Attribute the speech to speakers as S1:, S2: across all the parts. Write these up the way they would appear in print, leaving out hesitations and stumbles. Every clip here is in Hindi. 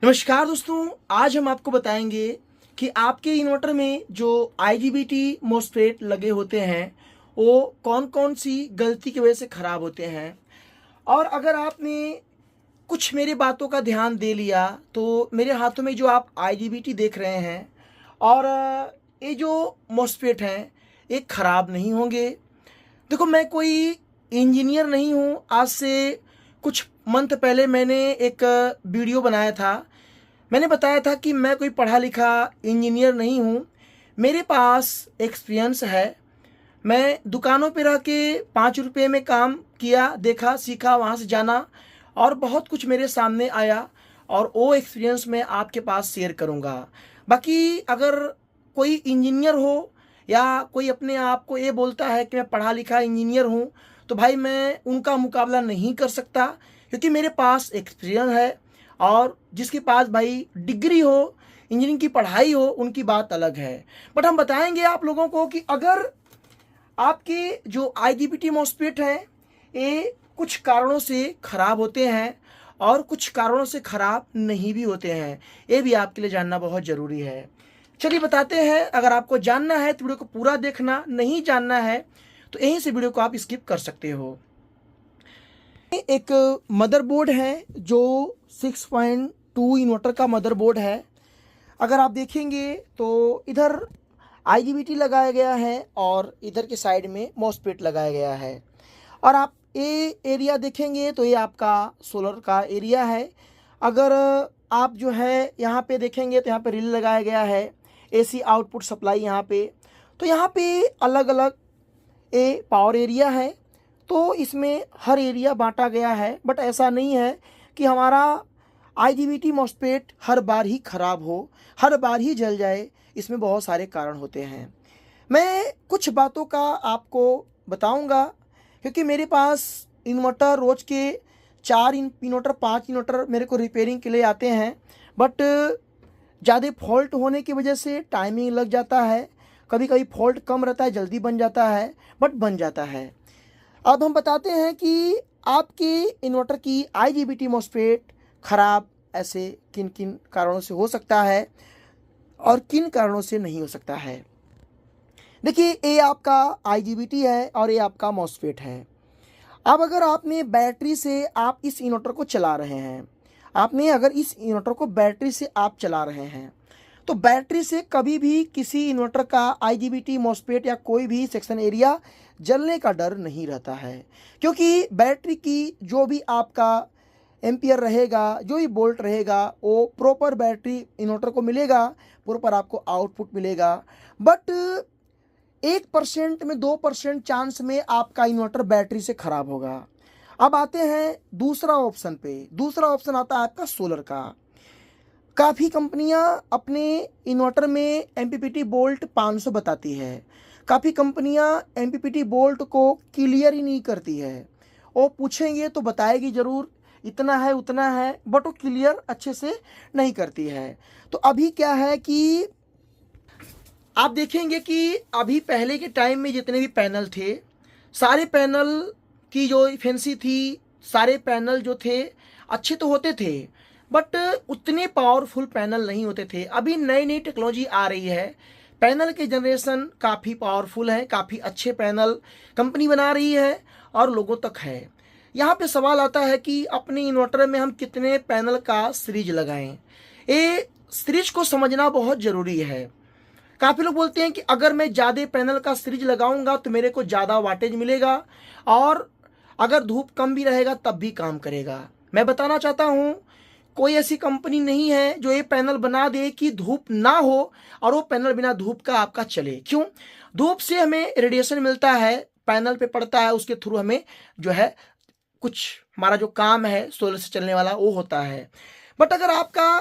S1: नमस्कार दोस्तों, आज हम आपको बताएंगे कि आपके इन्वर्टर में जो आईजीबीटी मॉस्फेट लगे होते हैं वो कौन कौन सी गलती की वजह से ख़राब होते हैं। और अगर आपने कुछ मेरी बातों का ध्यान दे लिया तो मेरे हाथों में जो आप आईजीबीटी देख रहे हैं और ये जो मॉस्फेट हैं ये ख़राब नहीं होंगे। देखो, मैं कोई इंजीनियर नहीं हूँ। आज से कुछ मंथ पहले मैंने एक वीडियो बनाया था। मैंने बताया था कि मैं कोई पढ़ा लिखा इंजीनियर नहीं हूँ, मेरे पास एक्सपीरियंस है। मैं दुकानों पे रह के 5 रुपये में काम किया, देखा, सीखा, वहाँ से जाना और बहुत कुछ मेरे सामने आया और वो एक्सपीरियंस मैं आपके पास शेयर करूँगा। बाकी अगर कोई इंजीनियर हो या कोई अपने आप को ये बोलता है कि मैं पढ़ा लिखा इंजीनियर हूँ, तो भाई मैं उनका मुकाबला नहीं कर सकता, क्योंकि मेरे पास एक्सपीरियंस है। और जिसके पास भाई डिग्री हो, इंजीनियरिंग की पढ़ाई हो, उनकी बात अलग है। बट हम बताएंगे आप लोगों को कि अगर आपके जो आईजीबीटी मॉस्फेट हैं ये कुछ कारणों से ख़राब होते हैं और कुछ कारणों से ख़राब नहीं भी होते हैं, ये भी आपके लिए जानना बहुत ज़रूरी है। चलिए बताते हैं। अगर आपको जानना है तो वीडियो को पूरा देखना, नहीं जानना है तो यहीं से वीडियो को आप स्किप कर सकते हो। एक मदरबोर्ड है जो 6.2 इन्वर्टर का मदरबोर्ड है। अगर आप देखेंगे तो इधर आईजीबीटी लगाया गया है और इधर के साइड में मॉस्फेट लगाया गया है। और आप ये एरिया देखेंगे तो ये आपका सोलर का एरिया है। अगर आप जो है यहाँ पे देखेंगे तो यहाँ पे रिले लगाया गया है, एसी आउटपुट सप्लाई यहाँ पे। तो यहाँ पे अलग अलग ये पावर एरिया है, तो इसमें हर एरिया बांटा गया है। बट ऐसा नहीं है कि हमारा आईजीबीटी मॉस्फेट हर बार ही ख़राब हो, हर बार ही जल जाए। इसमें बहुत सारे कारण होते हैं। मैं कुछ बातों का आपको बताऊंगा, क्योंकि मेरे पास इन्वर्टर रोज़ के 4 इन्वर्टर 5 इन्वर्टर मेरे को रिपेयरिंग के लिए आते हैं। बट ज़्यादा फॉल्ट होने की वजह से टाइमिंग लग जाता है। कभी कभी फॉल्ट कम रहता है, जल्दी बन जाता है, बट बन जाता है। अब हम बताते हैं कि आपके इन्वर्टर की आईजीबीटी मॉस्फेट ख़राब ऐसे किन किन कारणों से हो सकता है और किन कारणों से नहीं हो सकता है। देखिए, ये आपका आईजीबीटी है और ये आपका मॉस्फेट है। अब अगर आपने बैटरी से आप इस इन्वर्टर को चला रहे हैं, आपने अगर इस इन्वर्टर को बैटरी से आप चला रहे हैं, तो बैटरी से कभी भी किसी इन्वर्टर का आईजीबीटी मॉस्फेट या कोई भी सेक्शन एरिया जलने का डर नहीं रहता है। क्योंकि बैटरी की जो भी आपका एम्पियर रहेगा, जो भी वोल्ट रहेगा, वो प्रॉपर बैटरी इन्वर्टर को मिलेगा, प्रॉपर आपको आउटपुट मिलेगा। बट 1% में 2% चांस में आपका इन्वर्टर बैटरी से ख़राब होगा। अब आते हैं दूसरा ऑप्शन पे। दूसरा ऑप्शन आता है आपका सोलर का। काफ़ी कंपनियां अपने इन्वर्टर में एमपीपीटी बोल्ट 500 बताती है। काफ़ी कंपनियां एमपीपीटी बोल्ट को क्लियर ही नहीं करती है। वो पूछेंगे तो बताएगी ज़रूर इतना है उतना है, बट वो क्लियर अच्छे से नहीं करती है। तो अभी क्या है कि आप देखेंगे कि अभी पहले के टाइम में जितने भी पैनल थे, सारे पैनल की जो एफिशिएंसी थी, सारे पैनल जो थे अच्छे तो होते थे, बट उतने पावरफुल पैनल नहीं होते थे। अभी नई नई टेक्नोलॉजी आ रही है, पैनल के जनरेशन काफ़ी पावरफुल है, काफ़ी अच्छे पैनल कंपनी बना रही है और लोगों तक है। यहाँ पे सवाल आता है कि अपने इन्वर्टर में हम कितने पैनल का सीरीज लगाएं। ये सीरीज को समझना बहुत ज़रूरी है। काफ़ी लोग बोलते हैं कि अगर मैं ज़्यादा पैनल का सीरीज लगाऊंगा तो मेरे को ज़्यादा वाटेज मिलेगा और अगर धूप कम भी रहेगा तब भी काम करेगा। मैं बताना चाहता हूँ, कोई ऐसी कंपनी नहीं है जो ये पैनल बना दे कि धूप ना हो और वो पैनल बिना धूप का आपका चले। क्यों? धूप से हमें रेडिएशन मिलता है, पैनल पे पड़ता है, उसके थ्रू हमें जो है कुछ हमारा जो काम है सोलर से चलने वाला वो होता है। बट अगर आपका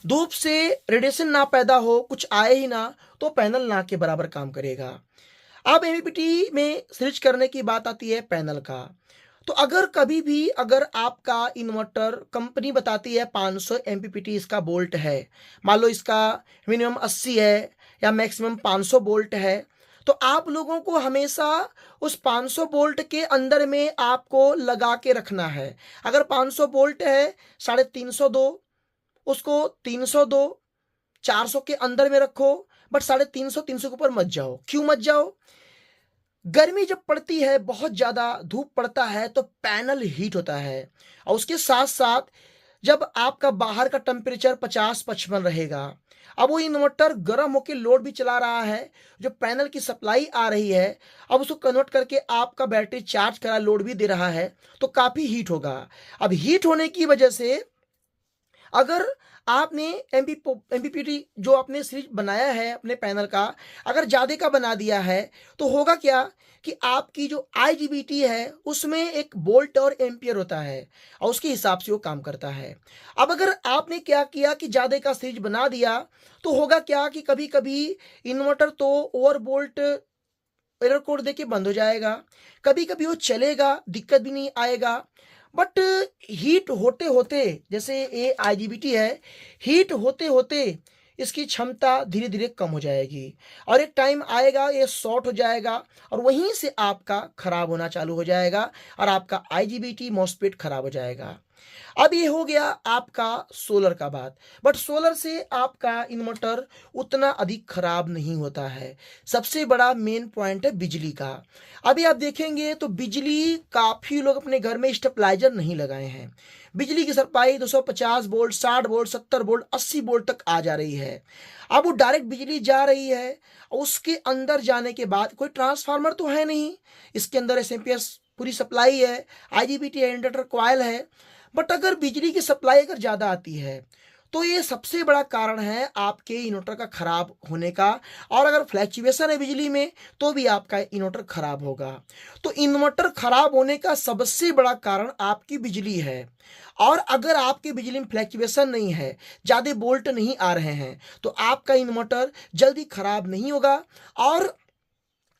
S1: धूप से रेडिएशन ना पैदा हो, कुछ आए ही ना, तो पैनल ना के बराबर काम करेगा। अब एमपीपीटी में स्विच करने की बात आती है पैनल का। तो अगर कभी भी अगर आपका इन्वर्टर कंपनी बताती है 500 एमपीपीटी इसका बोल्ट है, मान लो इसका मिनिमम 80 है या मैक्सिमम 500 बोल्ट है, तो आप लोगों को हमेशा उस 500 बोल्ट के अंदर में आपको लगा के रखना है। अगर 500 बोल्ट है 350 दो, उसको 300 दो, 400 के अंदर में रखो, बट 350 300 के ऊपर मत जाओ। क्यों मत जाओ? गर्मी जब पड़ती है, बहुत ज़्यादा धूप पड़ता है तो पैनल हीट होता है, और उसके साथ साथ जब आपका बाहर का टेम्परेचर 50-55 रहेगा, अब वो इन्वर्टर गर्म होकर लोड भी चला रहा है, जो पैनल की सप्लाई आ रही है अब उसको कन्वर्ट करके आपका बैटरी चार्ज करा लोड भी दे रहा है, तो काफ़ी हीट होगा। अब हीट होने की वजह से अगर आपने एमपीपीटी जो आपने सीरीज बनाया है अपने पैनल का, अगर ज़्यादा का बना दिया है, तो होगा क्या कि आपकी जो आईजीबीटी है उसमें एक वोल्ट और एम्पियर होता है, और उसके हिसाब से वो काम करता है। अब अगर आपने क्या किया कि ज़्यादा का सीरीज बना दिया, तो होगा क्या कि कभी कभी इन्वर्टर तो ओवर वोल्ट एरर कोड देके बंद हो जाएगा, कभी कभी वो चलेगा, दिक्कत भी नहीं आएगा। बट हीट होते होते, जैसे ये आईजीबीटी है, हीट होते होते इसकी क्षमता धीरे धीरे कम हो जाएगी, और एक टाइम आएगा ये शॉर्ट हो जाएगा, और वहीं से आपका खराब होना चालू हो जाएगा, और आपका आईजीबीटी मॉस्फेट खराब हो जाएगा। अब ये हो गया आपका सोलर का बात, बट सोलर से आपका इन्वर्टर उतना अधिक खराब नहीं होता है। सबसे बड़ा मेन पॉइंट है बिजली का। अभी आप देखेंगे तो बिजली, काफ़ी लोग अपने घर में स्टेबलाइजर नहीं लगाए हैं। बिजली की supply 250 volt, 60 volt, 70 volt, 80 volt तक आ जा रही है। अब वो डायरेक्ट बिजली जा रही है, उसके अंदर जाने के बाद कोई ट्रांसफार्मर तो है नहीं, इसके अंदर एसएमपीएस पूरी सप्लाई है, आईजीबीटी है, इंडक्टर कॉइल है। बट अगर बिजली की सप्लाई अगर ज़्यादा आती है, तो ये सबसे बड़ा कारण है आपके इन्वर्टर का खराब होने का, और अगर फ्लैक्चुएशन है बिजली में तो भी आपका इन्वर्टर खराब होगा। तो इन्वर्टर खराब होने का सबसे बड़ा कारण आपकी बिजली है, और अगर आपकी बिजली में फ्लैक्चुएशन नहीं है, ज़्यादा वोल्ट नहीं आ रहे हैं, तो आपका इन्वर्टर जल्दी खराब नहीं होगा। और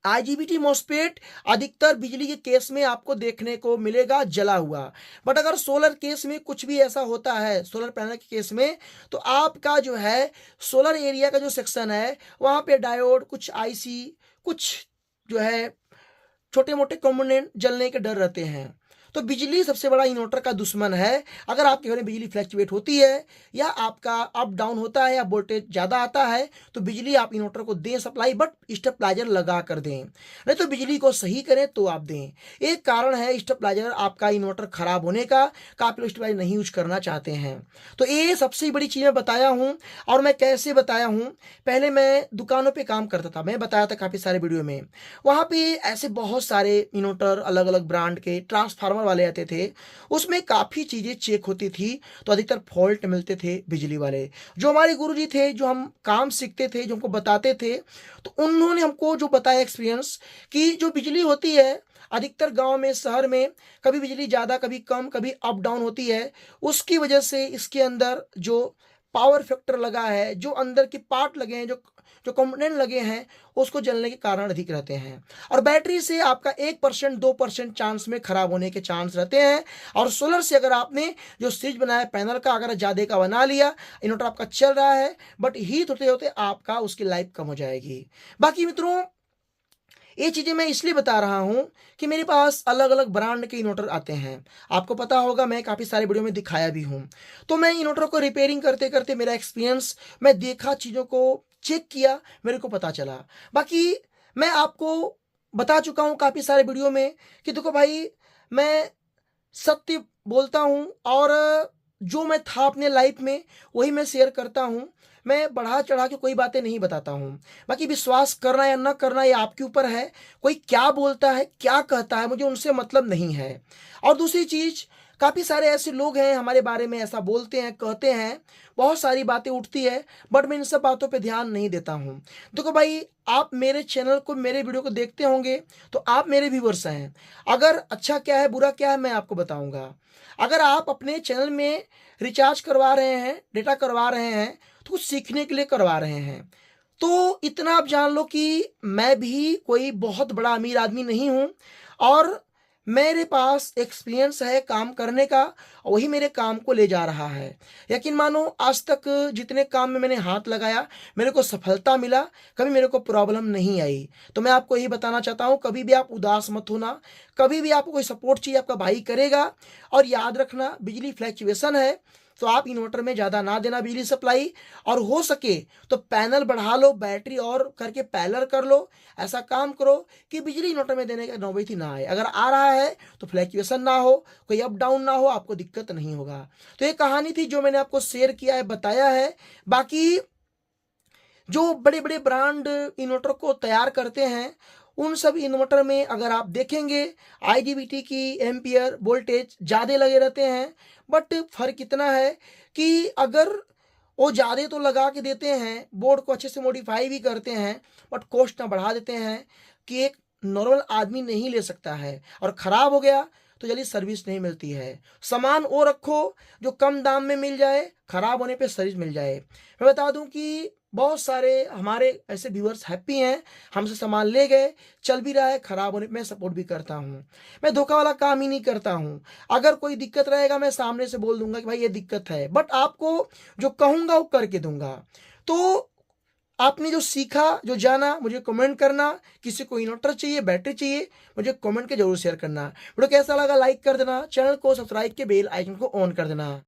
S1: आईजीबीटी मॉस्फेट अधिकतर बिजली के केस में आपको देखने को मिलेगा जला हुआ, बट अगर सोलर केस में कुछ भी ऐसा होता है, सोलर पैनल के केस में, तो आपका जो है सोलर एरिया का जो सेक्शन है वहाँ पे डायोड, कुछ आईसी, कुछ जो है छोटे मोटे कंपोनेंट जलने के डर रहते हैं। तो बिजली सबसे बड़ा इन्वर्टर का दुश्मन है। अगर आपके घर में बिजली फ्लैक्चुएट होती है, या आपका अप डाउन होता है, या वोल्टेज ज़्यादा आता है, तो बिजली आप इन्वर्टर को दें सप्लाई, बट स्टेबलाइजर लगा कर दें, नहीं तो बिजली को सही करें तो आप दें। एक कारण है स्टेबलाइजर आपका इन्वर्टर खराब होने का, काफ़ी लोग स्टेबलाइजर नहीं यूज करना चाहते हैं। तो ये सबसे बड़ी चीज़ मैं बताया हूँ, और मैं कैसे बताया हूँ। पहले मैं दुकानों पर काम करता था, मैं बताया था काफ़ी सारे वीडियो में, वहाँ पे ऐसे बहुत सारे इन्वर्टर अलग अलग ब्रांड के ट्रांसफार्मर वाले आते थे, उसमें काफ़ी चीज़ें चेक होती थी, तो अधिकतर फॉल्ट मिलते थे बिजली वाले। जो हमारे गुरुजी थे, जो हम काम सीखते थे, जो हमको बताते थे, तो उन्होंने हमको जो बताया एक्सपीरियंस, कि जो बिजली होती है अधिकतर गांव में, शहर में, कभी बिजली ज़्यादा, कभी कम, कभी अप डाउन होती है। उसकी वजह से इसके अंदर जो पावर फैक्टर लगा है, जो अंदर के पार्ट लगे हैं, जो जो कंपोनेंट लगे हैं, उसको जलने के कारण अधिक रहते हैं। और बैटरी से आपका 1% 2% चांस में खराब होने के चांस रहते हैं। और सोलर से अगर आपने जो स्विच बनाया पैनल का, अगर ज़्यादा का बना लिया, इन्वर्टर आपका चल रहा है, बट हीट होते होते आपका उसकी लाइफ कम हो जाएगी। बाकी मित्रों, ये चीज़ें मैं इसलिए बता रहा हूँ कि मेरे पास अलग अलग ब्रांड के इन्वर्टर आते हैं। आपको पता होगा, मैं काफ़ी सारे वीडियो में दिखाया भी हूँ। तो मैं इन्वर्टर को रिपेयरिंग करते करते मेरा एक्सपीरियंस, मैं देखा, चीज़ों को चेक किया, मेरे को पता चला। बाकी मैं आपको बता चुका हूँ काफ़ी सारे वीडियो में कि देखो भाई, मैं सत्य बोलता हूँ, और जो मैं था अपने लाइफ में वही मैं शेयर करता हूँ। मैं बढ़ा चढ़ा के कोई बातें नहीं बताता हूँ। बाकी विश्वास करना या ना करना ये आपके ऊपर है। कोई क्या बोलता है, क्या कहता है, मुझे उनसे मतलब नहीं है। और दूसरी चीज़, काफ़ी सारे ऐसे लोग हैं हमारे बारे में ऐसा बोलते हैं, कहते हैं, बहुत सारी बातें उठती है, बट मैं इन सब बातों पे ध्यान नहीं देता हूँ। देखो भाई, आप मेरे चैनल को, मेरे वीडियो को देखते होंगे, तो आप मेरे व्यूवर्स हैं। अगर अच्छा क्या है, बुरा क्या है, मैं आपको बताऊंगा। अगर आप अपने चैनल में रिचार्ज करवा रहे हैं, डेटा करवा रहे हैं, तो कुछ सीखने के लिए करवा रहे हैं, तो इतना आप जान लो कि मैं भी कोई बहुत बड़ा अमीर आदमी नहीं हूँ, और मेरे पास एक्सपीरियंस है काम करने का, वही मेरे काम को ले जा रहा है। यकीन मानो, आज तक जितने काम में मैंने हाथ लगाया, मेरे को सफलता मिला, कभी मेरे को प्रॉब्लम नहीं आई। तो मैं आपको यही बताना चाहता हूँ, कभी भी आप उदास मत होना, कभी भी आपको कोई सपोर्ट चाहिए, आपका भाई करेगा। और याद रखना, बिजली फ्लैक्चुएशन है, तो आप इन्वर्टर में ज़्यादा ना देना बिजली सप्लाई, और हो सके तो पैनल बढ़ा लो, बैटरी और करके पैनल कर लो। ऐसा काम करो कि बिजली इन्वर्टर में देने का नौबत ही ना आए। अगर आ रहा है तो फ्लैक्चुएशन ना हो, कोई अप डाउन ना हो, आपको दिक्कत नहीं होगा। तो ये कहानी थी जो मैंने आपको शेयर किया है, बताया है। बाकी जो बड़े बड़े ब्रांड इन्वर्टर को तैयार करते हैं, उन सब इन्वर्टर में अगर आप देखेंगे आईजीबीटी की एम्पियर वोल्टेज ज़्यादा लगे रहते हैं, बट फर्क इतना है कि अगर वो ज़्यादा तो लगा के देते हैं, बोर्ड को अच्छे से मॉडिफाई भी करते हैं, बट कॉस्ट ना बढ़ा देते हैं कि एक नॉर्मल आदमी नहीं ले सकता है, और ख़राब हो गया तो जल्दी सर्विस नहीं मिलती है। सामान वो रखो जो कम दाम में मिल जाए, ख़राब होने पे सर्विस मिल जाए। मैं बता दूं कि बहुत सारे हमारे ऐसे व्यूअर्स हैप्पी हैं, हमसे सामान ले गए, चल भी रहा है, ख़राब होने पे मैं सपोर्ट भी करता हूँ। मैं धोखा वाला काम ही नहीं करता हूँ। अगर कोई दिक्कत रहेगा मैं सामने से बोल दूंगा कि भाई ये दिक्कत है, बट आपको जो कहूँगा वो करके दूंगा। तो आपने जो सीखा, जो जाना, मुझे कमेंट करना। किसी को इन्वर्टर चाहिए, बैटरी चाहिए, मुझे कमेंट के जरूर शेयर करना। वीडियो कैसा लगा लाइक कर देना, चैनल को सब्सक्राइब के बेल आइकन को ऑन कर देना।